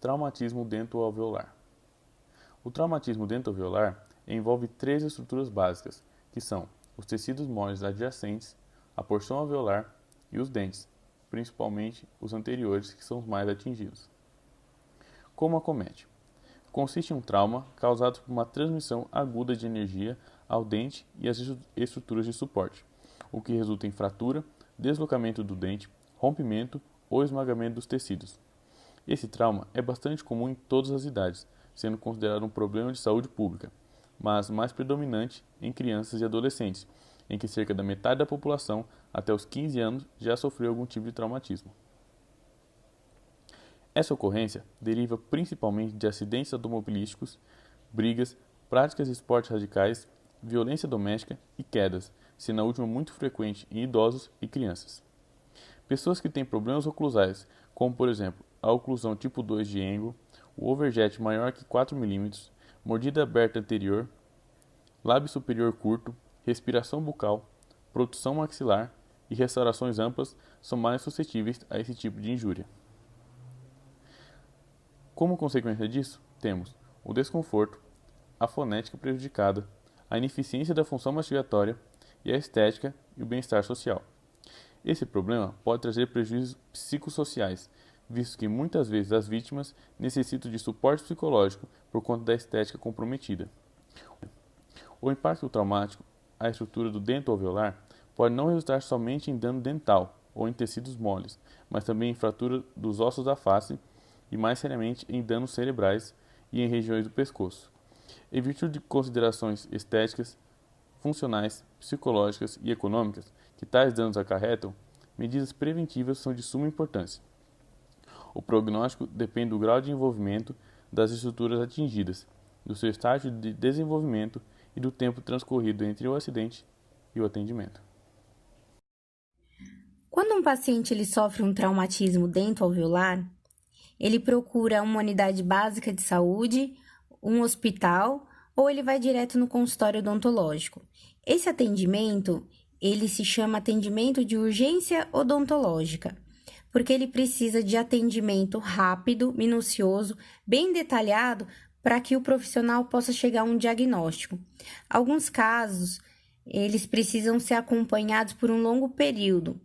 traumatismo dentoalveolar. O traumatismo dentoalveolar envolve três estruturas básicas, que são os tecidos moles adjacentes, a porção alveolar e os dentes, principalmente os anteriores, que são os mais atingidos. Como acomete? Consiste em um trauma causado por uma transmissão aguda de energia ao dente e às estruturas de suporte, o que resulta em fratura, deslocamento do dente, rompimento ou esmagamento dos tecidos. Esse trauma é bastante comum em todas as idades, sendo considerado um problema de saúde pública, mas mais predominante em crianças e adolescentes, em que cerca da metade da população, até os 15 anos, já sofreu algum tipo de traumatismo. Essa ocorrência deriva principalmente de acidentes automobilísticos, brigas, práticas de esportes radicais, violência doméstica e quedas, sendo a última muito frequente em idosos e crianças. Pessoas que têm problemas oclusais, como por exemplo a oclusão tipo 2 de Engel, o overjet maior que 4 mm, mordida aberta anterior, lábio superior curto, respiração bucal, produção maxilar e restaurações amplas são mais suscetíveis a esse tipo de injúria. Como consequência disso, temos o desconforto, a fonética prejudicada, a ineficiência da função mastigatória e a estética e o bem-estar social. Esse problema pode trazer prejuízos psicossociais, visto que muitas vezes as vítimas necessitam de suporte psicológico por conta da estética comprometida. O impacto traumático à estrutura do dento alveolar pode não resultar somente em dano dental ou em tecidos moles, mas também em fratura dos ossos da face e, mais seriamente, em danos cerebrais e em regiões do pescoço. Em virtude de considerações estéticas, funcionais, psicológicas e econômicas que tais danos acarretam, medidas preventivas são de suma importância. O prognóstico depende do grau de envolvimento das estruturas atingidas, do seu estágio de desenvolvimento e do tempo transcorrido entre o acidente e o atendimento. Quando um paciente ele sofre um traumatismo dentoalveolar, ele procura uma unidade básica de saúde, um hospital ou ele vai direto no consultório odontológico. Esse atendimento, ele se chama atendimento de urgência odontológica, porque ele precisa de atendimento rápido, minucioso, bem detalhado, para que o profissional possa chegar a um diagnóstico. Alguns casos, eles precisam ser acompanhados por um longo período,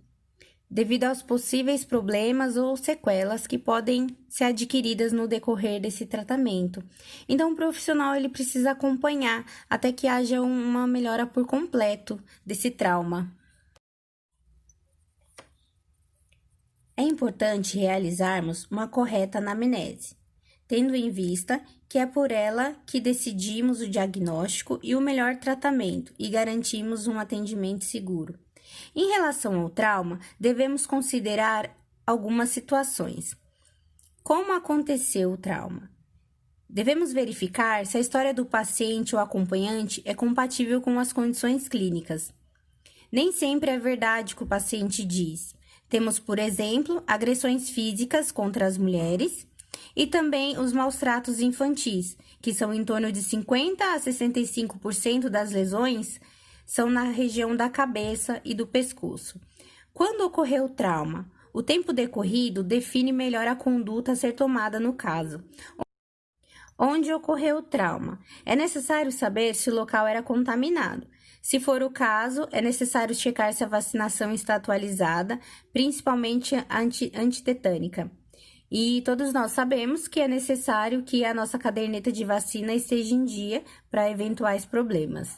devido aos possíveis problemas ou sequelas que podem ser adquiridas no decorrer desse tratamento. Então, o profissional ele precisa acompanhar até que haja uma melhora por completo desse trauma. É importante realizarmos uma correta anamnese, tendo em vista que é por ela que decidimos o diagnóstico e o melhor tratamento e garantimos um atendimento seguro. Em relação ao trauma, devemos considerar algumas situações. Como aconteceu o trauma? Devemos verificar se a história do paciente ou acompanhante é compatível com as condições clínicas. Nem sempre é verdade o que o paciente diz. Temos, por exemplo, agressões físicas contra as mulheres e também os maus tratos infantis, que são em torno de 50% a 65% das lesões são na região da cabeça e do pescoço. Quando ocorreu o trauma, o tempo decorrido define melhor a conduta a ser tomada no caso. Onde ocorreu o trauma? É necessário saber se o local era contaminado. Se for o caso, é necessário checar se a vacinação está atualizada, principalmente antitetânica. E todos nós sabemos que é necessário que a nossa caderneta de vacina esteja em dia para eventuais problemas.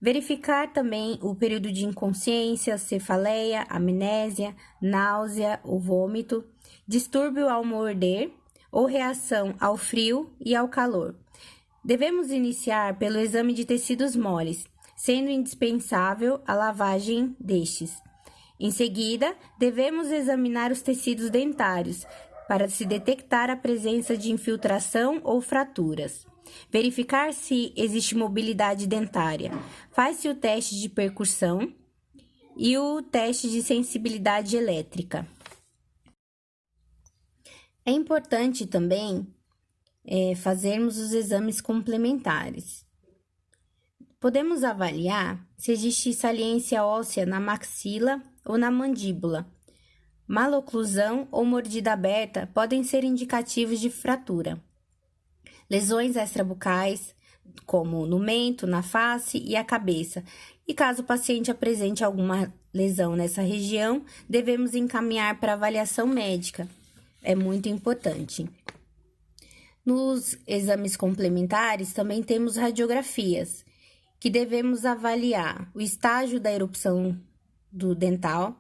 Verificar também o período de inconsciência, cefaleia, amnésia, náusea ou vômito, distúrbio ao morder ou reação ao frio e ao calor. Devemos iniciar pelo exame de tecidos moles, sendo indispensável a lavagem destes. Em seguida, devemos examinar os tecidos dentários para se detectar a presença de infiltração ou fraturas. Verificar se existe mobilidade dentária. Faz-se o teste de percussão e o teste de sensibilidade elétrica. É importante também fazermos os exames complementares. Podemos avaliar se existe saliência óssea na maxila ou na mandíbula. maloclusão ou mordida aberta podem ser indicativos de fratura. Lesões extrabucais, como no mento, na face e a cabeça. E caso o paciente apresente alguma lesão nessa região, devemos encaminhar para avaliação médica. É muito importante. Nos exames complementares, também temos radiografias, que devemos avaliar o estágio da erupção do dental,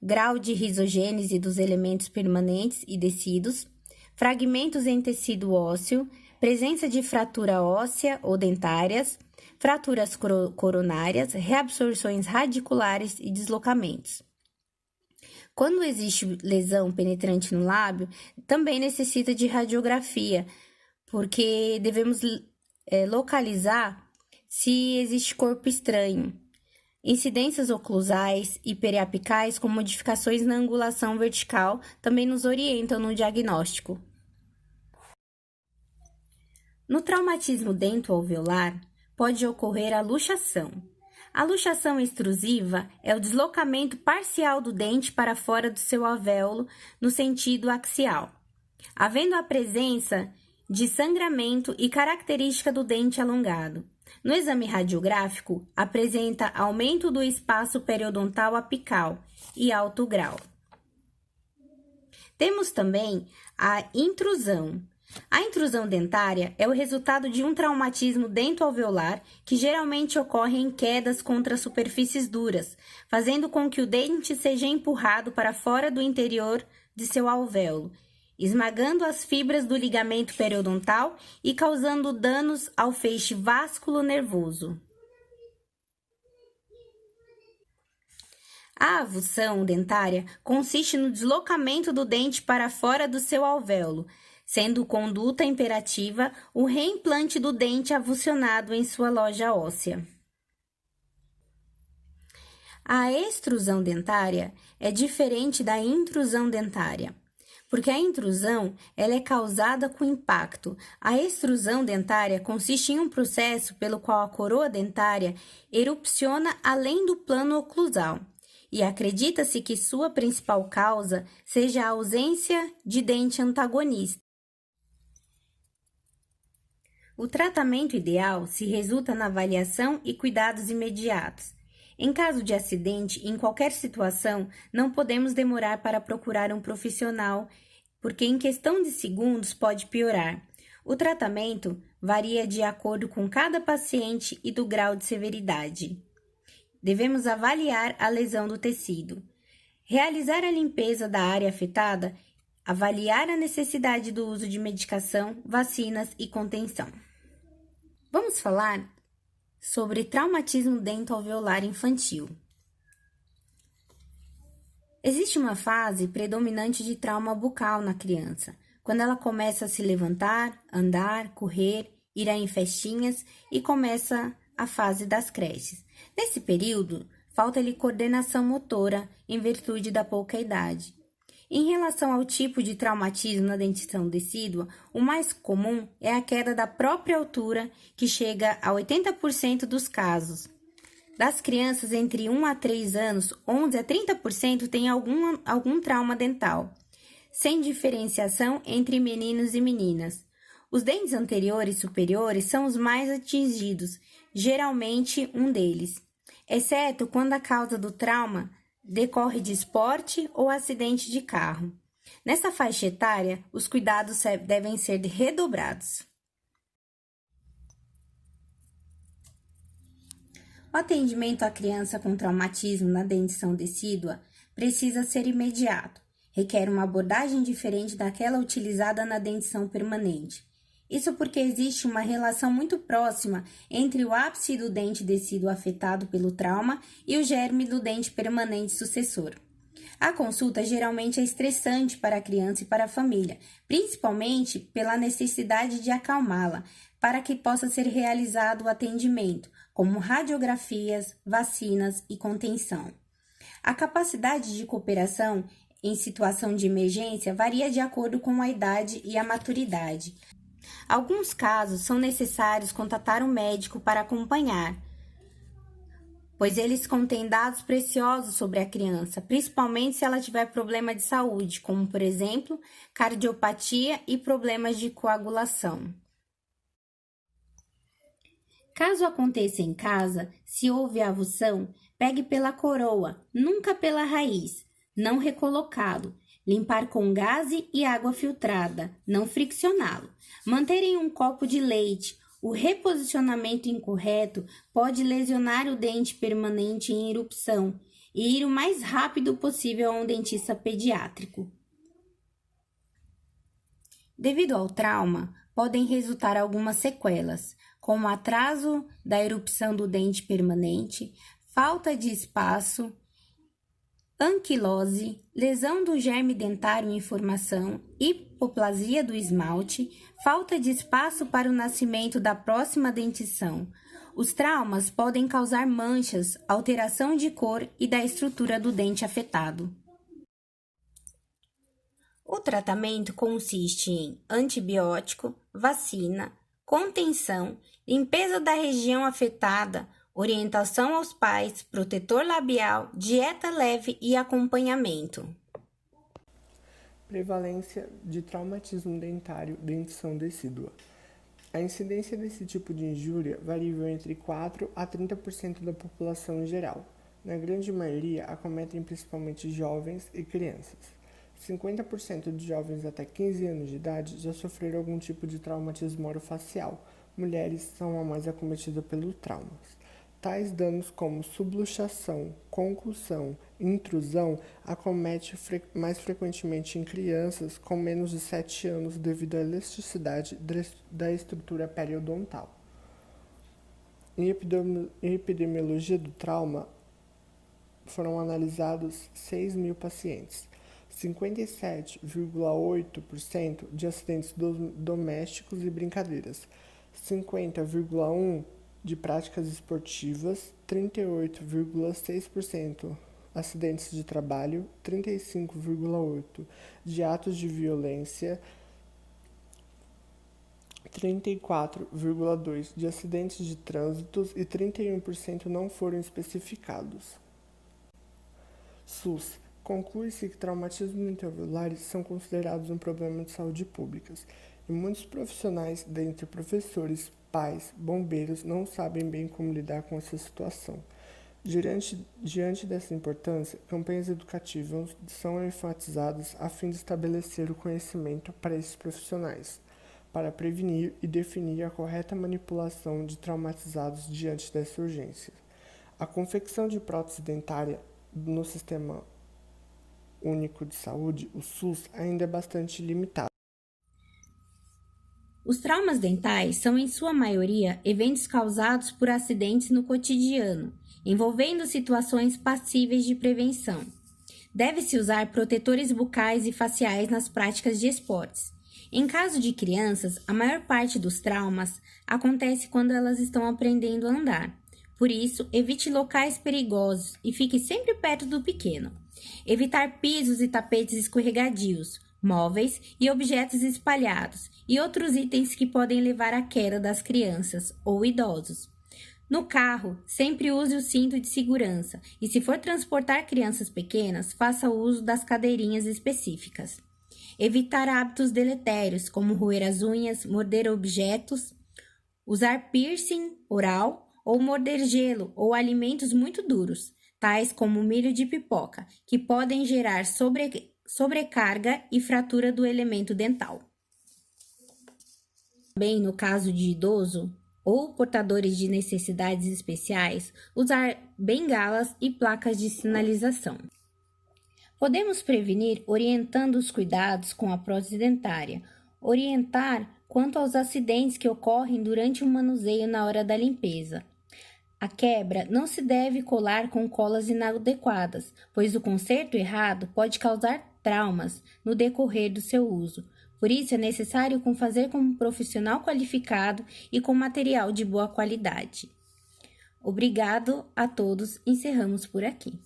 grau de risogênese dos elementos permanentes e descidos, fragmentos em tecido ósseo, presença de fratura óssea ou dentárias, fraturas coronárias, reabsorções radiculares e deslocamentos. Quando existe lesão penetrante no lábio, também necessita de radiografia, porque devemos localizar se existe corpo estranho. Incidências oclusais e periapicais com modificações na angulação vertical também nos orientam no diagnóstico. No traumatismo dento-alveolar, pode ocorrer a luxação. A luxação extrusiva é o deslocamento parcial do dente para fora do seu alvéolo no sentido axial, havendo a presença de sangramento e característica do dente alongado. No exame radiográfico, apresenta aumento do espaço periodontal apical e alto grau. Temos também a intrusão. A intrusão dentária é o resultado de um traumatismo dento-alveolar que geralmente ocorre em quedas contra superfícies duras, fazendo com que o dente seja empurrado para fora do interior de seu alvéolo, esmagando as fibras do ligamento periodontal e causando danos ao feixe vasculo-nervoso. A avulsão dentária consiste no deslocamento do dente para fora do seu alvéolo, sendo conduta imperativa o reimplante do dente avulsionado em sua loja óssea. A extrusão dentária é diferente da intrusão dentária, porque a intrusão ela é causada com impacto. A extrusão dentária consiste em um processo pelo qual a coroa dentária erupciona além do plano oclusal, e acredita-se que sua principal causa seja a ausência de dente antagonista. O tratamento ideal se resulta na avaliação e cuidados imediatos. Em caso de acidente, em qualquer situação, não podemos demorar para procurar um profissional, porque em questão de segundos pode piorar. O tratamento varia de acordo com cada paciente e do grau de severidade. Devemos avaliar a lesão do tecido, realizar a limpeza da área afetada, avaliar a necessidade do uso de medicação, vacinas e contenção. Vamos falar sobre traumatismo dento-alveolar infantil. Existe uma fase predominante de trauma bucal na criança, quando ela começa a se levantar, andar, correr, ir em festinhas e começa a fase das creches. Nesse período, falta-lhe coordenação motora em virtude da pouca idade. Em relação ao tipo de traumatismo na dentição decídua, o mais comum é a queda da própria altura, que chega a 80% dos casos. Das crianças entre 1 a 3 anos, 11 a 30% têm algum trauma dental, sem diferenciação entre meninos e meninas. Os dentes anteriores e superiores são os mais atingidos, geralmente um deles, exceto quando a causa do trauma decorre de esporte ou acidente de carro. Nessa faixa etária, os cuidados devem ser redobrados. O atendimento à criança com traumatismo na dentição decídua precisa ser imediato, requer uma abordagem diferente daquela utilizada na dentição permanente. Isso porque existe uma relação muito próxima entre o ápice do dente decíduo afetado pelo trauma e o germe do dente permanente sucessor. A consulta geralmente é estressante para a criança e para a família, principalmente pela necessidade de acalmá-la, para que possa ser realizado o atendimento, como radiografias, vacinas e contenção. A capacidade de cooperação em situação de emergência varia de acordo com a idade e a maturidade. Alguns casos são necessários contatar um médico para acompanhar. pois eles contêm dados preciosos sobre a criança, principalmente se ela tiver problema de saúde, como, por exemplo, cardiopatia e problemas de coagulação. Caso aconteça em casa, se houve avulsão, pegue pela coroa, nunca pela raiz, não recolocá-lo. Limpar com gaze e água filtrada, não friccioná-lo. Manter em um copo de leite. O reposicionamento incorreto pode lesionar o dente permanente em erupção e ir o mais rápido possível a um dentista pediátrico. Devido ao trauma, podem resultar algumas sequelas, como atraso da erupção do dente permanente, falta de espaço, anquilose, lesão do germe dentário em formação, hipoplasia do esmalte, falta de espaço para o nascimento da próxima dentição. Os traumas podem causar manchas, alteração de cor e da estrutura do dente afetado. O tratamento consiste em antibiótico, vacina, contenção, limpeza da região afetada, orientação aos pais, protetor labial, dieta leve e acompanhamento. Prevalência de traumatismo dentário, dentição decídua. A incidência desse tipo de injúria varia entre 4 a 30% da população em geral. Na grande maioria, acometem principalmente jovens e crianças. 50% de jovens até 15 anos de idade já sofreram algum tipo de traumatismo orofacial. Mulheres são a mais acometida pelos traumas. Tais danos como subluxação, concussão e intrusão acometem mais frequentemente em crianças com menos de 7 anos devido à elasticidade da estrutura periodontal. Em epidemiologia do trauma, foram analisados 6.000 pacientes. 57,8% de acidentes domésticos e brincadeiras, 50,1% de práticas esportivas, 38,6% acidentes de trabalho, 35,8% de atos de violência, 34,2% de acidentes de trânsito e 31% não foram especificados. SUS. Conclui-se que traumatismos intervalulares são considerados um problema de saúde pública e muitos profissionais, dentre professores, pais, bombeiros, não sabem bem como lidar com essa situação. Diante dessa importância, campanhas educativas são enfatizadas a fim de estabelecer o conhecimento para esses profissionais, para prevenir e definir a correta manipulação de traumatizados diante dessa urgência. A confecção de prótese dentária no Sistema Único de Saúde, o SUS, ainda é bastante limitado. Os traumas dentais são, em sua maioria, eventos causados por acidentes no cotidiano, envolvendo situações passíveis de prevenção. Deve-se usar protetores bucais e faciais nas práticas de esportes. Em caso de crianças, a maior parte dos traumas acontece quando elas estão aprendendo a andar. Por isso, evite locais perigosos e fique sempre perto do pequeno. Evitar pisos e tapetes escorregadios, móveis e objetos espalhados e outros itens que podem levar à queda das crianças ou idosos. No carro, sempre use o cinto de segurança e, se for transportar crianças pequenas, faça uso das cadeirinhas específicas. Evitar hábitos deletérios, como roer as unhas, morder objetos, usar piercing oral ou morder gelo ou alimentos muito duros, tais como milho de pipoca, que podem gerar sobrecarga e fratura do elemento dental. Também, no caso de idoso ou portadores de necessidades especiais, usar bengalas e placas de sinalização. Podemos prevenir orientando os cuidados com a prótese dentária, orientar quanto aos acidentes que ocorrem durante o manuseio na hora da limpeza. A quebra não se deve colar com colas inadequadas, pois o conserto errado pode causar traumas no decorrer do seu uso. Por isso, é necessário fazer com um profissional qualificado e com material de boa qualidade. Obrigado a todos, encerramos por aqui.